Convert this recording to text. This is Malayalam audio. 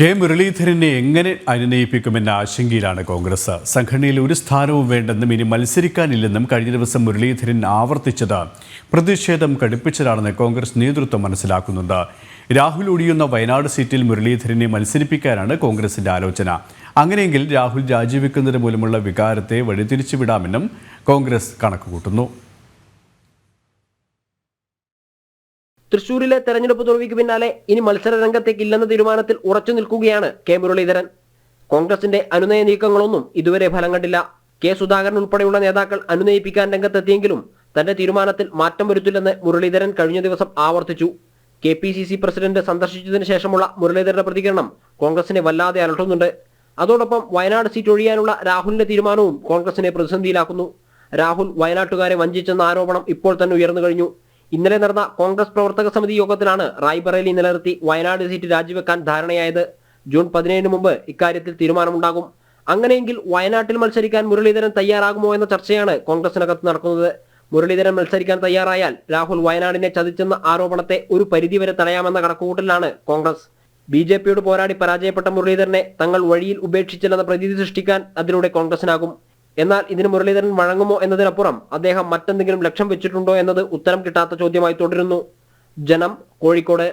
കെ മുരളീധരനെ എങ്ങനെ അനുനയിപ്പിക്കുമെന്ന ആശങ്കയിലാണ് കോൺഗ്രസ്. സംഘടനയിൽ ഒരു സ്ഥാനവും വേണ്ടെന്നും ഇനി മത്സരിക്കാനില്ലെന്നും കഴിഞ്ഞ ദിവസം മുരളീധരൻ ആവർത്തിച്ചത് പ്രതിഷേധം കടുപ്പിച്ചതാണെന്ന് കോൺഗ്രസ് നേതൃത്വം മനസ്സിലാക്കുന്നുണ്ട്. രാഹുൽ ഒഴിയുന്ന വയനാട് സീറ്റിൽ മുരളീധരനെ മത്സരിപ്പിക്കാനാണ് കോൺഗ്രസിന്റെ ആലോചന. അങ്ങനെയെങ്കിൽ രാഹുൽ രാജിവെക്കുന്നത് മൂലമുള്ള വികാരത്തെ വഴിതിരിച്ചുവിടാമെന്നും കോൺഗ്രസ് കണക്കുകൂട്ടുന്നു. തൃശൂരിലെ തെരഞ്ഞെടുപ്പ് തോൽവിക്ക് പിന്നാലെ ഇനി മത്സര രംഗത്തേക്കില്ലെന്ന തീരുമാനത്തിൽ ഉറച്ചു നിൽക്കുകയാണ് കെ മുരളീധരൻ. കോൺഗ്രസിന്റെ അനുനയ നീക്കങ്ങളൊന്നും ഇതുവരെ ഫലം കണ്ടില്ല. കെ സുധാകരൻ ഉൾപ്പെടെയുള്ള നേതാക്കൾ അനുനയിപ്പിക്കാൻ രംഗത്തെത്തിയെങ്കിലും തന്റെ തീരുമാനത്തിൽ മാറ്റം വരുത്തില്ലെന്ന് മുരളീധരൻ കഴിഞ്ഞ ദിവസം ആവർത്തിച്ചു. KPCC പ്രസിഡന്റ് സന്ദർശിച്ചതിന് ശേഷമുള്ള മുരളീധരന്റെ പ്രതികരണം കോൺഗ്രസിനെ വല്ലാതെ അലട്ടുന്നുണ്ട്. അതോടൊപ്പം വയനാട് സീറ്റ് ഒഴിയാനുള്ള രാഹുലിന്റെ തീരുമാനവും കോൺഗ്രസിനെ പ്രതിസന്ധിയിലാക്കുന്നു. രാഹുൽ വയനാട്ടുകാരെ വഞ്ചിച്ചെന്ന ആരോപണം ഇപ്പോൾ തന്നെ ഉയർന്നു കഴിഞ്ഞു. ഇന്നലെ നടന്ന കോൺഗ്രസ് പ്രവർത്തക സമിതി യോഗത്തിലാണ് റായ്ബറേലി നിലനിർത്തി വയനാട് സീറ്റ് രാജിവെക്കാൻ ധാരണയായത്. ജൂൺ 17 മുമ്പ് ഇക്കാര്യത്തിൽ തീരുമാനമുണ്ടാകും. അങ്ങനെയെങ്കിൽ വയനാട്ടിൽ മത്സരിക്കാൻ മുരളീധരൻ തയ്യാറാകുമോ എന്ന ചർച്ചയാണ് കോൺഗ്രസിനകത്ത് നടക്കുന്നത്. മുരളീധരൻ മത്സരിക്കാൻ തയ്യാറായാൽ രാഹുൽ വയനാടിനെ ചതിച്ചെന്ന ആരോപണത്തെ ഒരു പരിധിവരെ തടയാമെന്ന കണക്കുകൂട്ടലാണ് കോൺഗ്രസ്. BJPയോട് പോരാടി പരാജയപ്പെട്ട മുരളീധരനെ തങ്ങൾ വഴിയിൽ ഉപേക്ഷിച്ചില്ലെന്ന പ്രതീതി സൃഷ്ടിക്കാൻ അതിലൂടെ കോൺഗ്രസിനാകും. എന്നാൽ ഇതിന് മുരളീധരൻ വഴങ്ങുമോ എന്നതിനപ്പുറം അദ്ദേഹം മറ്റെന്തെങ്കിലും ലക്ഷ്യം വെച്ചിട്ടുണ്ടോ എന്നത് ഉത്തരം കിട്ടാത്ത ചോദ്യമായി തുടരുന്നു. ജനം, കോഴിക്കോട്.